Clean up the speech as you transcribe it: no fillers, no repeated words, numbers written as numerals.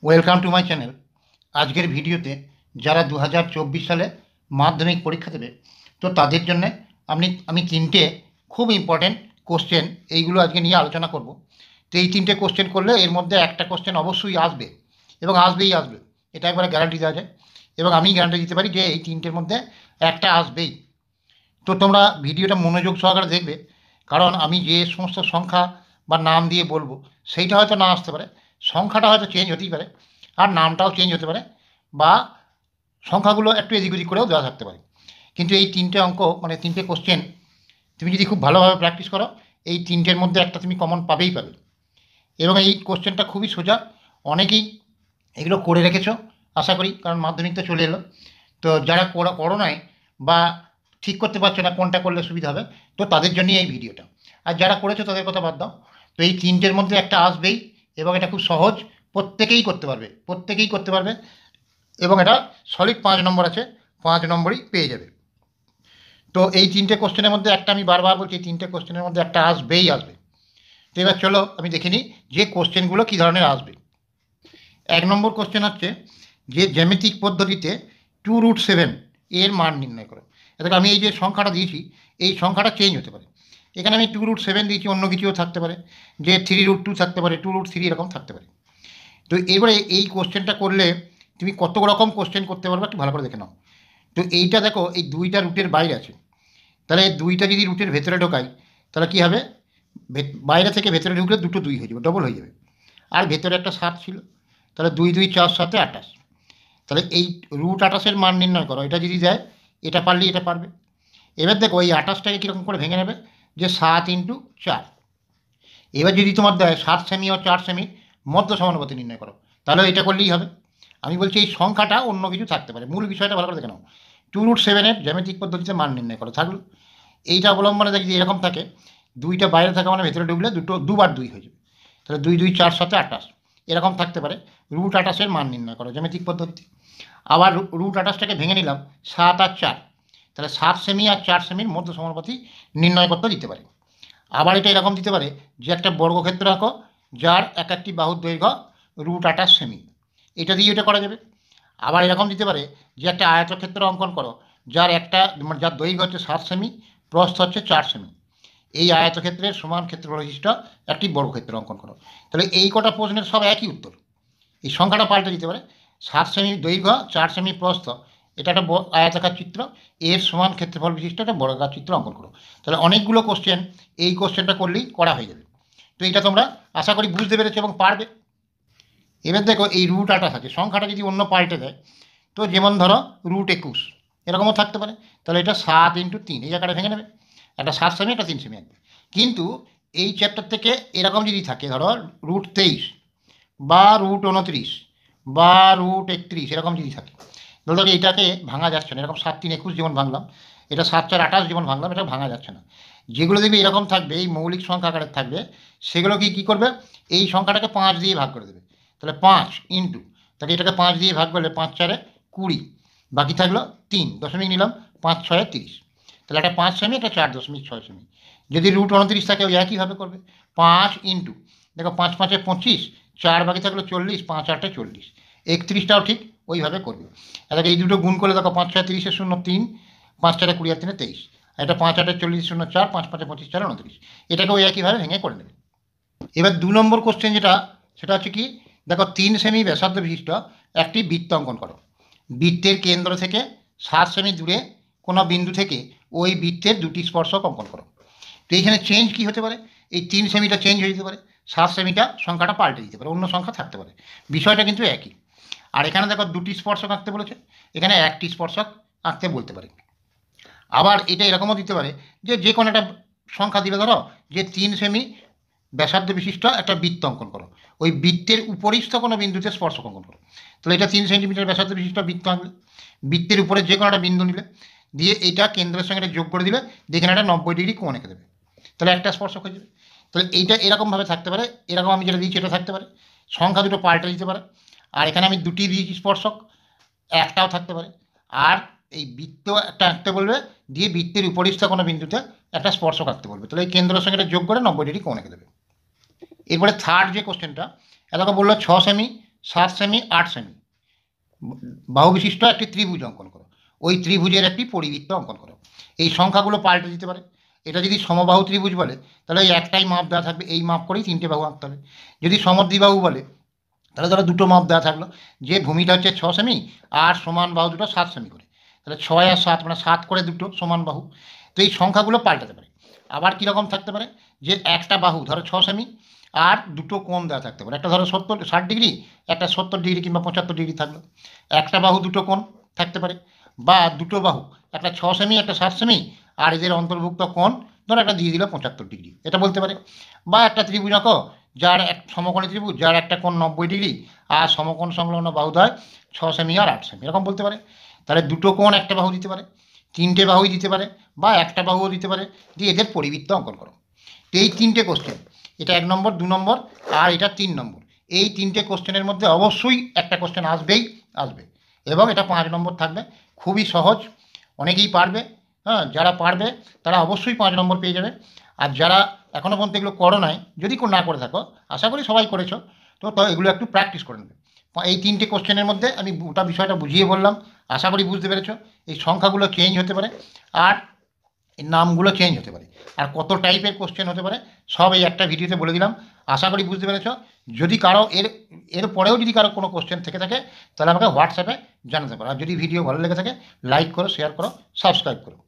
Welcome to my channel. আজকের ভিডিওতে যারা 2024 সালে মাধ্যমিক পরীক্ষা দেবে তো তাদের জন্য আমি তিনটে খুব ইম্পর্ট্যান্ট কোশ্চেন এইগুলো আজকে নিয়ে আলোচনা করব। তো এই তিনটে কোশ্চেন করলে এর মধ্যে একটা কোশ্চেন অবশ্যই আসবে এবং আসবে, এটা একবারে গ্যারান্টি দেওয়া যায় এবং আমি গ্যারান্টি দিতে পারি যে এই তিনটের মধ্যে একটা আসবেই। তো তোমরা ভিডিওটা মনোযোগ সহকারে দেখবে, কারণ আমি যে সমস্ত সংখ্যা বা নাম দিয়ে বলবো সেইটা হয়তো না আসতে পারে, সংখ্যাটা হয়তো চেঞ্জ হতেই পারে আর নামটাও চেঞ্জ হতে পারে, বা সংখ্যাগুলো একটু এদিক ওদিক করেও দেওয়া থাকতে পারে। কিন্তু এই তিনটে অঙ্ক মানে তিনটে কোশ্চেন তুমি যদি খুব ভালোভাবে প্র্যাকটিস করো, এই তিনটের মধ্যে একটা তুমি কমন পাবেই পাবে। এবং এই কোশ্চেনটা খুবই সোজা, অনেকেই এগুলো করে রেখেছো আশা করি, কারণ মাধ্যমিক তো চলে এলো। তো যারা করো নাই বা ঠিক করতে পারছো না কোনটা করলে সুবিধা হবে, তো তাদের জন্যই এই ভিডিওটা। আর যারা করেছো তাদের কথা বাদ দাও। তো এই তিনটের মধ্যে একটা আসবেই এবং এটা খুব সহজ, প্রত্যেকেই করতে পারবে এবং এটা সলিড 5 নম্বর আছে, 5 নম্বরই পেয়ে যাবে। তো এই তিনটে কোশ্চেনের মধ্যে একটা, আমি বারবার বলছি, এই তিনটে কোশ্চেনের মধ্যে একটা আসবেই। তো এবার চলো আমি দেখে নিই যে কোশ্চেনগুলো কী ধরনের আসবে। 1 নম্বর কোশ্চেন হচ্ছে যে জ্যামিতিক পদ্ধতিতে 2√7 এর মান নির্ণয় করো। এবার আমি এই যে সংখ্যাটা দিয়েছি, এই সংখ্যাটা চেঞ্জ হতে পারে। এখানে আমি 2√7 দিয়েছি, অন্য কিছুও থাকতে পারে, যে 3√2 থাকতে পারে, 2√3 এরকম থাকতে পারে। তো এবারে এই কোশ্চেনটা করলে তুমি কত রকম কোশ্চেন করতে পারবে একটু ভালো করে দেখে নাও। তো এইটা দেখো, এই দুইটা রুটের বাইরে আছে, তাহলে দুইটা যদি রুটের ভেতরে ঢোকাই তাহলে কী হবে, বাইরে থেকে ভেতরে ঢুকলে দুটো 2 হয়ে যাবে, ডবল হয়ে যাবে। আর ভেতরে একটা 7 ছিল, তাহলে 2 2 4 7 28। তাহলে এই √28 মান নির্ণয় করো, এটা যদি দেয় এটা পারলেই এটা পারবে। এবার দেখো এই 28টাকে কীরকম করে ভেঙে নেবে, যে 7 × 4। এবার যদি তোমার দেয় 7 সেমি ও 4 সেমি মধ্য সমানুপাতি নির্ণয় করো, তাহলে এটা করলেই হবে। আমি বলছি এই সংখ্যাটা অন্য কিছু থাকতে পারে, মূল বিষয়টা ভালো করে দেখে নাও। 2√7 জ্যামিতিক পদ্ধতিতে মান নির্ণয় করো থাকলো। এইটা অবলম্বনে দেখি যে এরকম থাকে, দুইটা বাইরে থাকা মানে ভেতরে ঢুকলে দুবার 2 হয়ে যাবে, তাহলে 2 2 4 7 28 এরকম থাকতে পারে। √28 মান নির্ণয় করো জ্যামিতিক পদ্ধতি। আবার √28টাকে ভেঙে নিলাম 7 আর 4, তাহলে 7 সেমি আর 4 সেমির মধ্য সমানুপাতি নির্ণয় করতে দিতে পারে। আবার এটা এরকম দিতে পারে যে একটা বর্গক্ষেত্র আঁকো যার এক একটি বাহুর দৈর্ঘ্য √28 সেমি, এটা দিয়ে এটা করা যাবে। আবার এরকম দিতে পারে যে একটা আয়তক্ষেত্র অঙ্কন করো যার দৈর্ঘ্য হচ্ছে 7 সেমি, প্রস্থ হচ্ছে 4 সেমি, এই আয়তক্ষেত্রের সমান ক্ষেত্রফল বিশিষ্ট একটি বর্গক্ষেত্র অঙ্কন করো। তাহলে এই কটা প্রশ্নের সব একই উত্তর, এই সংখ্যাটা পাল্টে দিতে পারে। 7 সেমি দৈর্ঘ্য, 4 সেমি প্রস্থ, এটা একটা আয়তাকার চিত্র, এর সমান ক্ষেত্রফল বিশিষ্ট একটা বর্গাকার চিত্র অঙ্কন করো। তাহলে অনেকগুলো কোশ্চেন এই কোশ্চেনটা করলেই করা হয়ে যাবে। তো এটা তোমরা আশা করি বুঝতে পেরেছো এবং পারবে। এবার দেখো এই √28 আছে, সংখ্যাটা যদি অন্য পাল্টে দেয়, তো যেমন ধরো √21 এরকমও থাকতে পারে, তাহলে এটা 7 × 3 এই জায়গাটা ভেঙে নেবে, একটা 7 সেমি একটা 3 সেমি আসবে। কিন্তু এই চ্যাপ্টার থেকে এরকম যদি থাকে, ধরো √23 বা √29 বা √31 এরকম যদি থাকে, ধরো এইটাকে ভাঙা যাচ্ছে না, এরকম 7 3 21 যেমন ভাঙলাম, এটা 7 4 28 যেমন ভাঙলাম, এটা ভাঙা যাচ্ছে না। যেগুলো দেখবি এরকম থাকবে, এই মৌলিক সংখ্যা আকারে থাকবে, সেগুলো কি করবে, এই সংখ্যাটাকে 5 দিয়ে ভাগ করে দেবে। তাহলে 5 ইন্টু, তাহলে এটাকে 5 দিয়ে ভাগ করলে 5 4 20, বাকি থাকলো 3 দশমিক নিলাম, 5 6 30। তাহলে একটা 5 সেমি, একটা 4.6 সেমি। যদি √29 থাকে ওই একইভাবে করবে, 5 ইন্টু, দেখো 5 5 25, 4 বাকি থাকলো 40, 5 8 40, 31টাও ঠিক ওইভাবে করবে। এটাকে এই দুটো গুণ করলে দেখো 5 6 30 0 3, 5 4 20 আর 3 23, এটা 5 8 40 0 4, 5 5 25 4 29, এটাকে ওই একইভাবে ভেঙে করে নেবে। এবার 2 নম্বর কোশ্চেন যেটা, সেটা হচ্ছে কি, দেখো 3 সেমি ব্যাসার্ধ বিশিষ্ট একটি বৃত্ত অঙ্কন করো। বৃত্তের কেন্দ্র থেকে 7 সেমি দূরে কোনো বিন্দু থেকে ওই বৃত্তের দুটি স্পর্শক অঙ্কন করো। তো এইখানে চেঞ্জ কি হতে পারে, এই 3 সেমিটা চেঞ্জ হয়ে যেতে পারে, 7 সেমিটা সংখ্যাটা পাল্টে দিতে পারে, অন্য সংখ্যা থাকতে পারে, বিষয়টা কিন্তু একই। আর এখানে দেখো দুটি স্পর্শক আঁকতে বলেছে, এখানে একটি স্পর্শক আঁকতে বলতে পারে। আবার এটা এরকমও দিতে পারে যে কোনো একটা সংখ্যা দিলে, ধরো যে 3 সেমি ব্যাসার্ধ বিশিষ্ট একটা বৃত্ত অঙ্কন করো, ওই বৃত্তের উপরিস্থ কোনো বিন্দুতে স্পর্শক অঙ্কন করো। তাহলে এটা 3 সেন্টিমিটার ব্যাসার্ধ বিশিষ্ট বৃত্ত আঁকলে, বৃত্তের উপরে যে কোনো একটা বিন্দু নিলে, দিয়ে এইটা কেন্দ্রের সঙ্গে যোগ করে দিলে দেখে একটা 90 ডিগ্রি কোণ এঁকে দেবে, তাহলে একটা স্পর্শক হয়ে যাবে। তাহলে এইটা এরকমভাবে থাকতে পারে, এরকম আমি যেটা দিয়েছি এটা থাকতে পারে, সংখ্যা দুটো পাল্টে দিতে পারে। আর এখানে আমি দুটি দিয়েছি স্পর্শক, একটাও থাকতে পারে। আর এই বৃত্ত একটা আঁকতে বলবে, দিয়ে বৃত্তের উপরিস্থ কোনো বিন্দুতে একটা স্পর্শক আঁকতে বলবে, তাহলে এই কেন্দ্রের সঙ্গে এটা যোগ করে 90 ডিগ্রি কোণ এঁকে দেবে। এরপরে থার্ড যে কোশ্চেনটা, এলাকা বললো 6 সেমি 7 সেমি 8 সেমি বাহু বিশিষ্ট একটি ত্রিভুজ অঙ্কন করো। ওই ত্রিভুজের একটি পরিবৃত্ত অঙ্কন করো। এই সংখ্যাগুলো পাল্টে দিতে পারে। এটা যদি সমবাহু ত্রিভুজ বলে তাহলে ওই একটাই মাপ দেওয়া থাকবে, এই মাপ করেই 3টে বাহু আঁকতে হবে। যদি সমদ্বিবাহু বলে তাহলে ধরো দুটো মাপ দেওয়া থাকলো, যে ভূমিটা হচ্ছে 6 সেমি আর সমান বাহু দুটো 7 সেমি করে, তাহলে 6 আর 7 মানে 7 করে দুটো সমান বাহু। তো এই সংখ্যাগুলো পাল্টাতে পারে। আবার কীরকম থাকতে পারে, যে একটা বাহু ধরো 6 সেমি আর দুটো কোণ দেওয়া থাকতে পারে, একটা ধরো 60 ডিগ্রি, একটা 70 ডিগ্রি কিংবা 75 ডিগ্রি থাকলো। একটা বাহু দুটো কোণ থাকতে পারে, বা দুটো বাহু, একটা 6 সেমি একটা 7 সেমি, আর এদের অন্তর্ভুক্ত কোণ ধরো একটা দিয়ে দিল 75 ডিগ্রি, এটা বলতে পারে। বা একটা ত্রিভুজ আঁকো যার এক সমকোণী ত্রিভুজ যার একটা কোণ 90 ডিগ্রি আর সমকোণ সংলগ্ন বাহুদ্বয় 6 সেমি আর 8 সেমি, এরকম বলতে পারে। তাহলে দুটো কোণ একটা বাহু দিতে পারে, 3টে বাহুই দিতে পারে, বা একটা বাহুও দিতে পারে, দিয়ে এদের পরিবৃত্ত অঙ্কন করো। তো এই 3টে কোশ্চেন, এটা 1 নম্বর 2 নম্বর আর এটা 3 নম্বর, এই 3টে কোশ্চেনের মধ্যে অবশ্যই একটা কোশ্চেন আসবেই আসবে, এবং এটা 5 নম্বর থাকবে। খুবই সহজ, অনেকেই পারবে। হ্যাঁ, যারা পারবে তারা অবশ্যই 5 নম্বর পেয়ে যাবে। আর যারা এখনও পর্যন্ত এগুলো করো নাই, যদি না করে থাকো, আশা করি সবাই করেছো, তো এগুলো একটু প্র্যাকটিস করে নেবে। এই 3টে কোশ্চেনের মধ্যে আমি গোটা বিষয়টা বুঝিয়ে বললাম, আশা করি বুঝতে পেরেছো। এই সংখ্যাগুলো চেঞ্জ হতে পারে আর এর নামগুলো চেঞ্জ হতে পারে, আর কত টাইপের কোশ্চেন হতে পারে সব এই একটা ভিডিওতে বলে দিলাম। আশা করি বুঝতে পেরেছো। যদি কারো এর পরেও যদি কারো কোনো কোশ্চেন থেকে থাকে তাহলে আমাকে হোয়াটসঅ্যাপে জানাতে পারো। আর যদি ভিডিও ভালো লেগে থাকে লাইক করো, শেয়ার করো, সাবস্ক্রাইব করো।